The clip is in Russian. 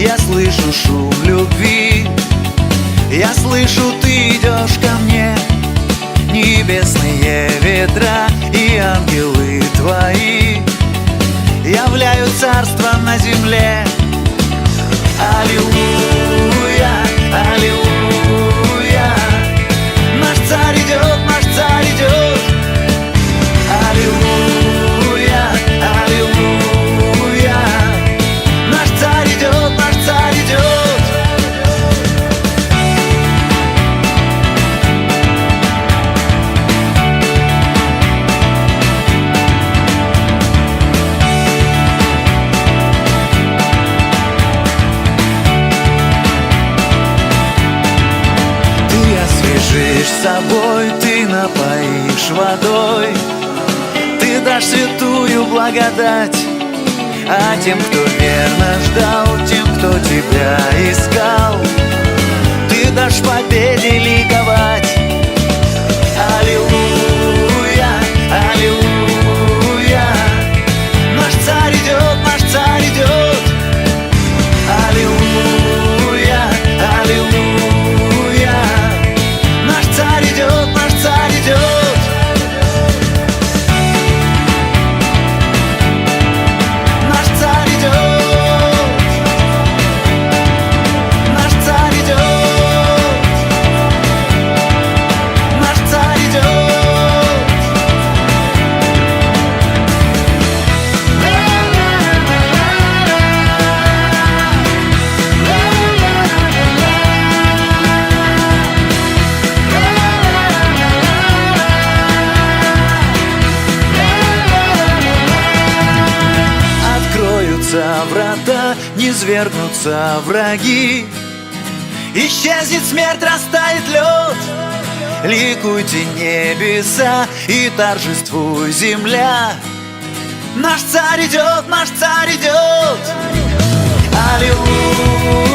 Я слышу шум любви, я слышу, ты идешь ко мне. Небесные ветра и ангелы твои являют царство на земле. Аллилуйя, аллилуйя, наш царь идет, наш царь идет. Аллилуйя, аллилуйя, наш царь идет, наш царь идет. С собой ты напоишь водой, ты дашь святую благодать. А тем, кто верно ждал, тем, кто тебя искал, ты дашь в победе ликовать. Аллилуйя, аллилуйя, наш царь идет, наш царь идет. Аллилуйя, аллилуйя, наш царь идет, наш царь идет. Наш царь идет, наш царь идет, наш царь идет. Врата, низвергнутся враги, исчезнет смерть, растает лед. Ликуйте небеса и торжествуй земля. Наш царь идет, наш царь идет. Аллилуйя.